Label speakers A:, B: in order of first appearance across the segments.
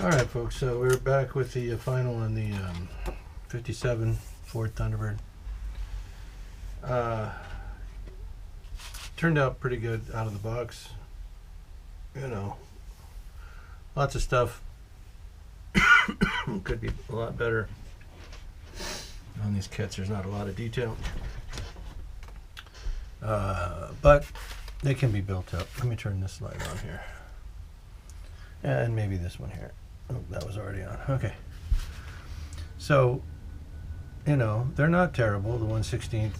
A: Alright folks, so we're back with the final on the 57 Ford Thunderbird. Turned out pretty good out of the box. You know, lots of stuff could be a lot better on these kits. There's not a lot of detail, but they can be built up. Let me turn this light on here, and maybe this one here. Oh, that was already on. Okay. So, you know, they're not terrible. The 1/16th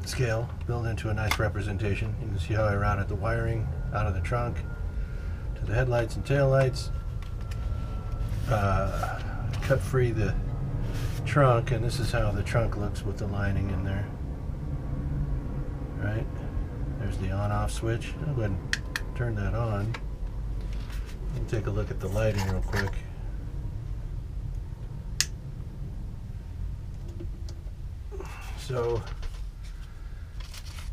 A: scale built into a nice representation. You can see how I routed the wiring out of the trunk to the headlights and taillights. Cut free the trunk, and this is how the trunk looks with the lining in there. Right? There's the on-off switch. I'll go ahead and turn that on. We'll take a look at the lighting real quick. So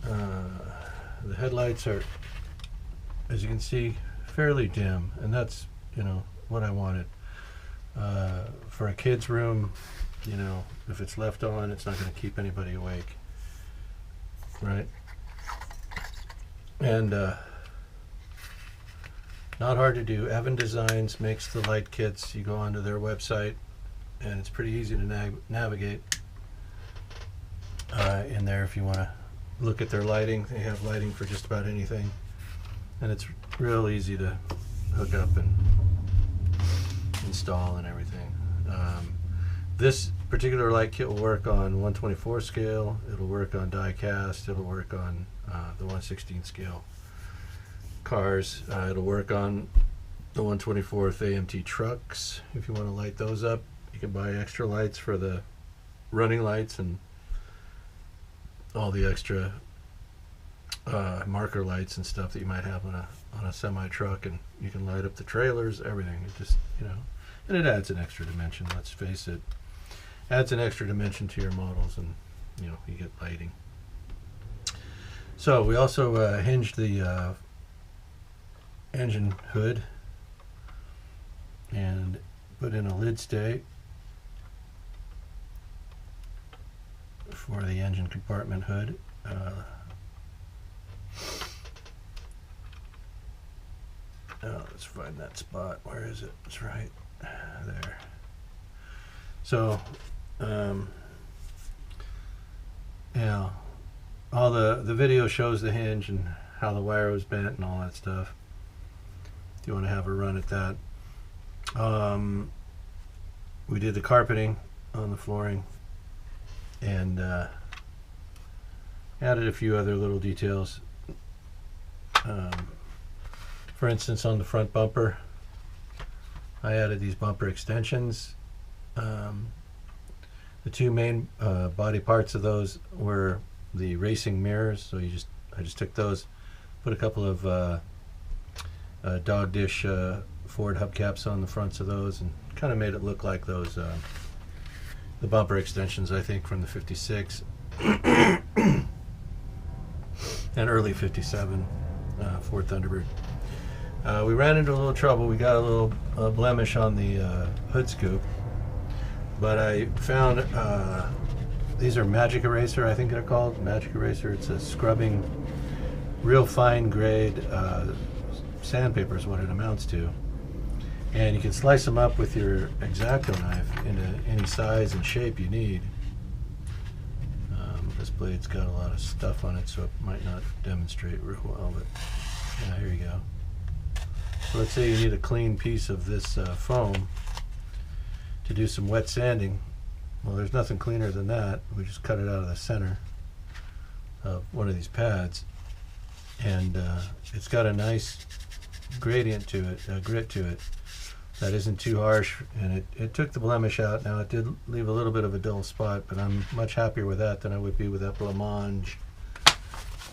A: the headlights are, as you can see, fairly dim, and that's, you know, what I wanted. For a kid's room, you know, if it's left on, it's not going to keep anybody awake, right? And not hard to do. Evan Designs makes the light kits. You go onto their website, and it's pretty easy to navigate in there if you want to look at their lighting. They have lighting for just about anything, and it's real easy to hook up and install and everything. This particular light kit will work on 1/24 scale. It'll work on die cast. It'll work on the 1/16 scale cars. It'll work on the 1/24th AMT trucks. If you want to light those up, you can buy extra lights for the running lights and all the extra marker lights and stuff that you might have on a semi truck, and you can light up the trailers, everything. It just, you know, and it adds an extra dimension. Let's face it, adds an extra dimension to your models, and you know, you get lighting. So we also hinged the engine hood and put in a lid stay for the engine compartment hood. Let's find that spot. Where is it? It's right there. So, yeah, all the video shows the hinge and how the wire was bent and all that stuff. If you want to have a run at that. We did the carpeting on the flooring, and added a few other little details. For instance, on the front bumper, I added these bumper extensions. The two main body parts of those were the racing mirrors, so I just took those, put a couple of dog dish Ford hubcaps on the fronts of those, and kind of made it look like those the bumper extensions, I think, from the 56 and early 57 Ford Thunderbird. We ran into a little trouble. We got a little blemish on the hood scoop, but I found these are Magic Eraser, I think they're called. Magic Eraser. It's a scrubbing, real fine grade sandpaper is what it amounts to. And you can slice them up with your X-Acto knife into any size and shape you need. This blade's got a lot of stuff on it, so it might not demonstrate real well, but yeah, here you go. So let's say you need a clean piece of this foam to do some wet sanding. Well, there's nothing cleaner than that. We just cut it out of the center of one of these pads, and it's got a nice gradient to it, grit to it, that isn't too harsh, and it took the blemish out. Now it did leave a little bit of a dull spot, but I'm much happier with that than I would be with that blancmange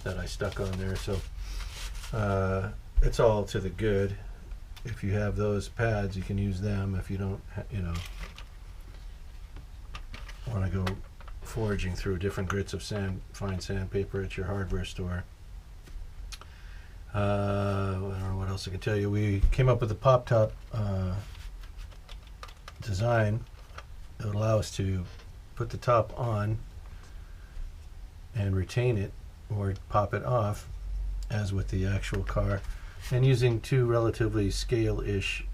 A: that I stuck on there. So it's all to the good. If you have those pads, you can use them. If you don't, you know, want to go foraging through different grits of fine sandpaper at your hardware store. I don't know what else I can tell you. We came up with a pop top design, it would allow us to put the top on and retain it or pop it off as with the actual car, and using two relatively scale-ish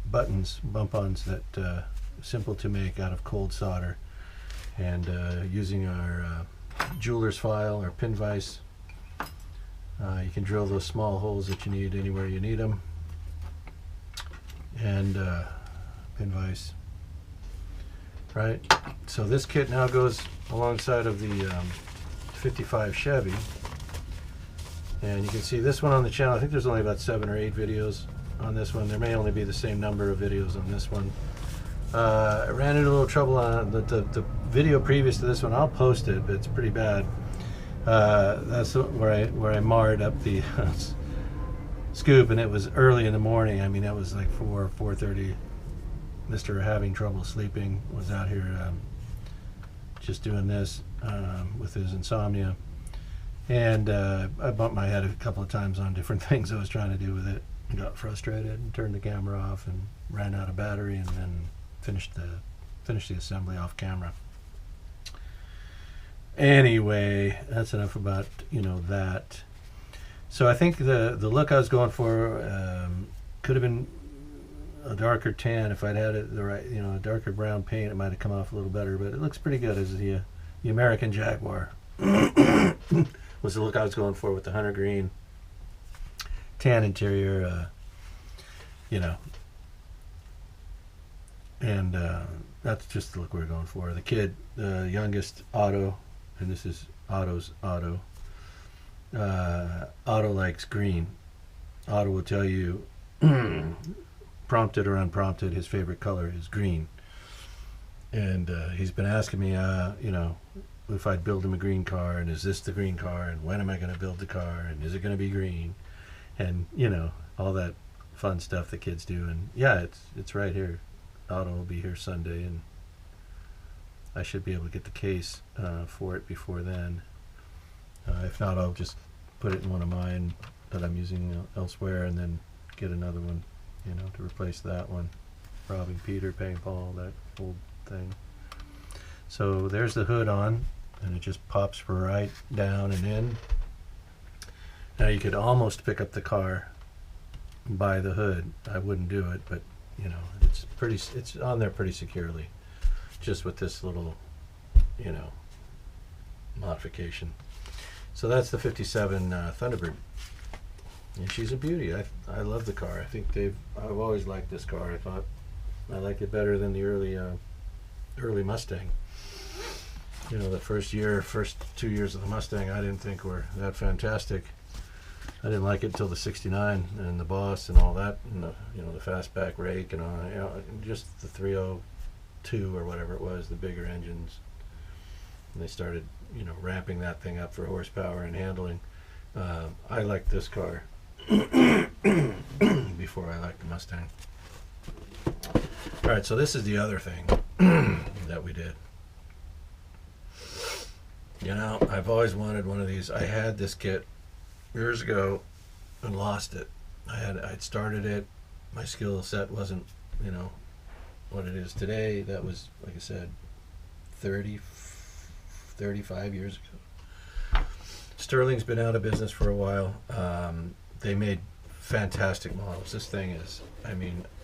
A: buttons, bump-ons that simple to make out of cold solder, and using our jeweler's file or pin vise, you can drill those small holes that you need anywhere you need them, and pin vise. Right, so this kit now goes alongside of the 55 Chevy, and you can see this one on the channel. I think there's only about 7 or 8 videos on this one. There may only be the same number of videos on this one. I ran into a little trouble on the video previous to this one. I'll post it, but it's pretty bad. That's where I marred up the scoop, and it was early in the morning. I mean, it was like 4:30. Mr. having trouble sleeping was out here just doing this with his insomnia, and I bumped my head a couple of times on different things I was trying to do with it. I got frustrated and turned the camera off and ran out of battery, and then finished the assembly off camera. Anyway, that's enough about that. So I think the look I was going for could have been a darker tan. If I'd had it the right, a darker brown paint, it might have come off a little better, but it looks pretty good as the American Jaguar. Was the look I was going for with the hunter green tan interior, and that's just the look we're going for. The kid, the youngest, Otto, and this is Otto's Otto. Otto likes green. Otto will tell you prompted or unprompted, his favorite color is green. And he's been asking me, if I'd build him a green car, and is this the green car, and when am I going to build the car, and is it going to be green, and all that fun stuff that kids do. And yeah, it's right here. Otto will be here Sunday, and I should be able to get the case for it before then. If not, I'll just put it in one of mine that I'm using elsewhere, and then get another one, to replace that one. Robbing Peter, paying Paul, that old thing. So there's the hood on, and it just pops right down and in. Now you could almost pick up the car by the hood. I wouldn't do it, but it's on there pretty securely, just with this little modification. So that's the 57 Thunderbird. And she's a beauty. I love the car. I've always liked this car. I like it better than the early Mustang. The first 2 years of the Mustang I didn't think were that fantastic. I didn't like it until the 69 and the Boss and all that, and the fastback rake and all, just the 302 or whatever it was, the bigger engines. And they started ramping that thing up for horsepower and handling. I liked this car before I liked the Mustang. Alright, so this is the other thing that we did. I've always wanted one of these. I had this kit years ago and lost it. I'd started it. My skill set wasn't, what it is today. That was, like I said, 35 years ago. Sterling's been out of business for a while. They made fantastic models. This thing is,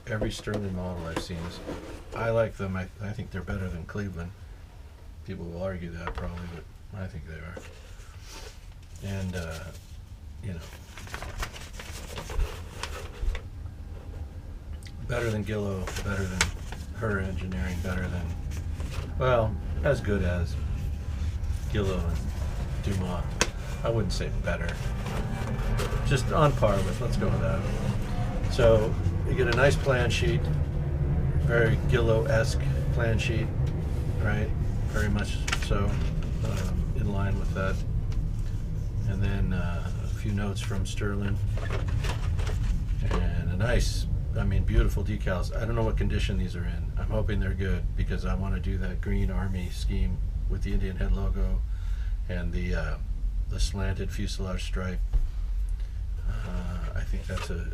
A: every Sterling model I've seen I like them. I think they're better than Cleveland. People will argue that probably, but I think they are. And, better than Gillo, better than her engineering, better than, well, as good as Gillo and Dumas. I wouldn't say better. Just on par with, let's go with that. So you get a nice plan sheet, very Gillo-esque plan sheet, right? Very much so, in line with that. And then a few notes from Sterling, and a nice, beautiful decals. I don't know what condition these are in. I'm hoping they're good, because I want to do that green army scheme with the Indian head logo and the slanted fuselage stripe. I think that's a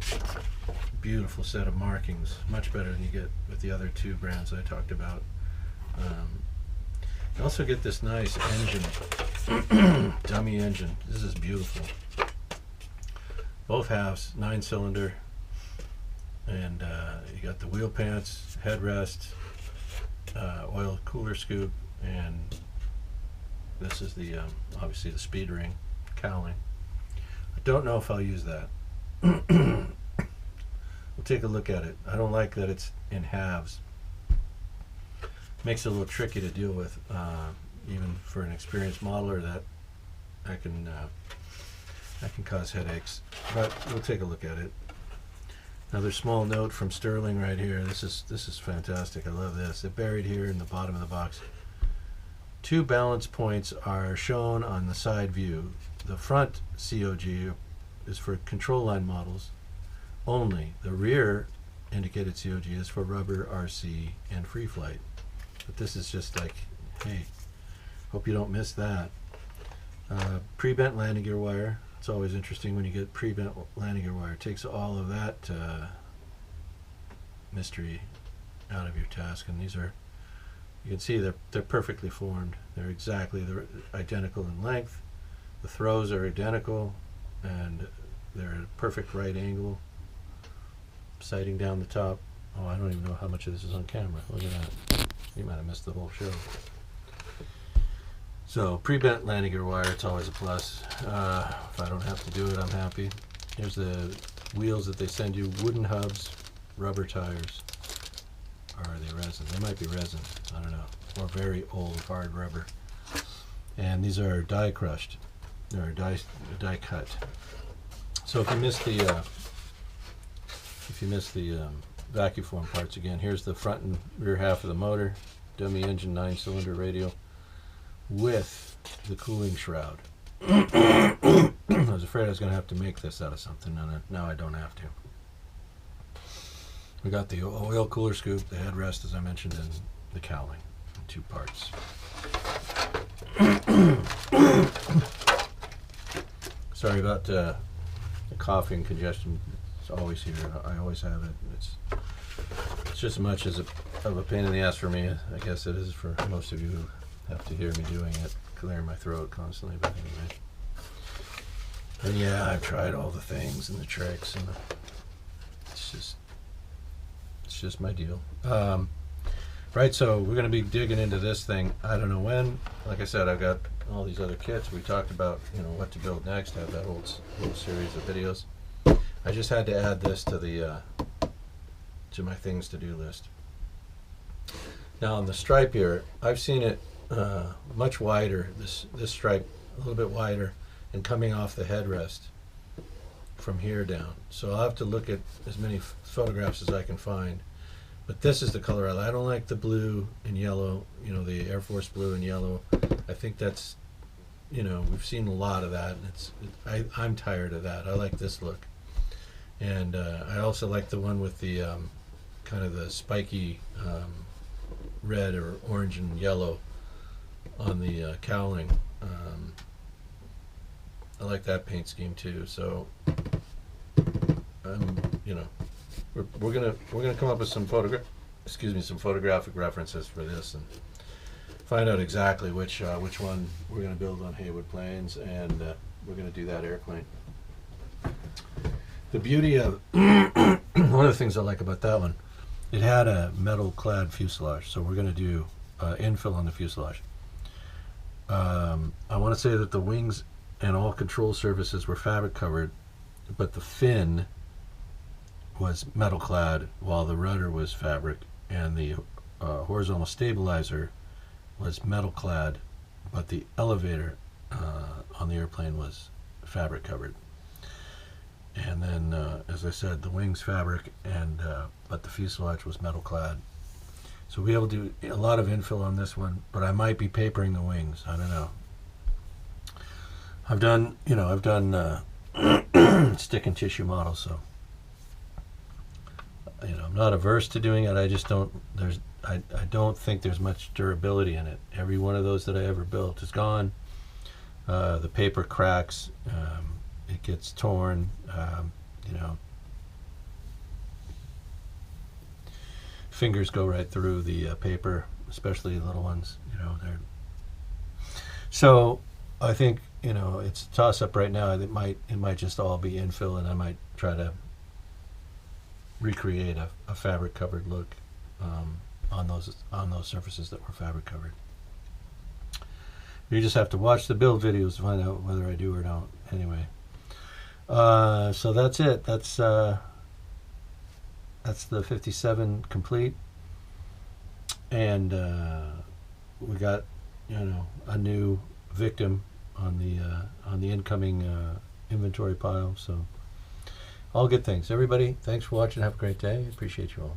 A: beautiful set of markings, much better than you get with the other two brands I talked about. You also get this nice engine, dummy engine. This is beautiful. Both halves, 9-cylinder, and you got the wheel pants, headrest, oil cooler scoop, and this is the obviously the speed ring cowling. I don't know if I'll use that. We'll take a look at it. I don't like that it's in halves. Makes it a little tricky to deal with, even for an experienced modeler. That can cause headaches. But we'll take a look at it. Another small note from Sterling right here. This is fantastic. I love this. They're buried here in the bottom of the box. 2 balance points are shown on the side view. The front COG is for control line models only. The rear indicated COG is for rubber, RC, and free flight. But this is just like, hey, hope you don't miss that. Pre-bent landing gear wire. It's always interesting when you get pre-bent landing gear wire. It takes all of that mystery out of your task. And these are, you can see they're perfectly formed. They're identical in length. The throws are identical, and they're at a perfect right angle. Sighting down the top. Oh, I don't even know how much of this is on camera. Look at that. You might have missed the whole show. So, pre-bent landing gear wire, it's always a plus. If I don't have to do it, I'm happy. Here's the wheels that they send you. Wooden hubs, rubber tires. Or are they resin? They might be resin. I don't know. Or very old, hard rubber. And these are die crushed. They're die cut. So if you missed the vacuum form parts again, here's the front and rear half of the motor, dummy engine, 9-cylinder radial with the cooling shroud. I was afraid I was going to have to make this out of something, and now I don't have to. We got the oil cooler scoop, the headrest, as I mentioned, and the cowling in 2 parts. Sorry about the cough and congestion. It's always here. I always have it. It's just as much of a pain in the ass for me. I guess it is for most of you who have to hear me doing it, clearing my throat constantly. But anyway, and yeah, I've tried all the things and the tricks, and it's just my deal. Right, so we're going to be digging into this thing. I don't know when. Like I said, I've got all these other kits. We talked about, what to build next. I have that whole series of videos. I just had to add this to the to my things to do list. Now on the stripe here, I've seen it much wider. This stripe a little bit wider and coming off the headrest from here down. So I'll have to look at as many photographs as I can find. But this is the color I like. I don't like the blue and yellow, the Air Force blue and yellow. I think that's, we've seen a lot of that, and I'm tired of that. I like this look. And I also like the one with the kind of the spiky red or orange and yellow on the cowling. I like that paint scheme too. So, we're gonna come up with some photographic references for this and find out exactly which one we're gonna build on Haywood Plains, and we're gonna do that airplane. The beauty of one of the things I like about that one, it had a metal clad fuselage, so we're gonna do infill on the fuselage. I want to say that the wings and all control surfaces were fabric covered, but the fin was metal clad while the rudder was fabric, and the horizontal stabilizer was metal clad, but the elevator on the airplane was fabric covered. And then, as I said, the wings fabric, and but the fuselage was metal clad. So we'll be able to do a lot of infill on this one, but I might be papering the wings. I don't know. I've done stick and tissue models, so I'm not averse to doing it. I just don't. I don't think there's much durability in it. Every one of those that I ever built is gone. The paper cracks. It gets torn. you know, fingers go right through the paper, especially the little ones. You know, they're so. I think, you know, it's a toss up right now. It might just all be infill, and I might try to recreate a fabric covered look on those surfaces that were fabric covered. You just have to watch the build videos to find out whether I do or don't. Anyway, so that's it. That's the 57 complete, and we got, you know, a new victim on the incoming inventory pile. So all good things. Everybody, thanks for watching. Have a great day. Appreciate you all.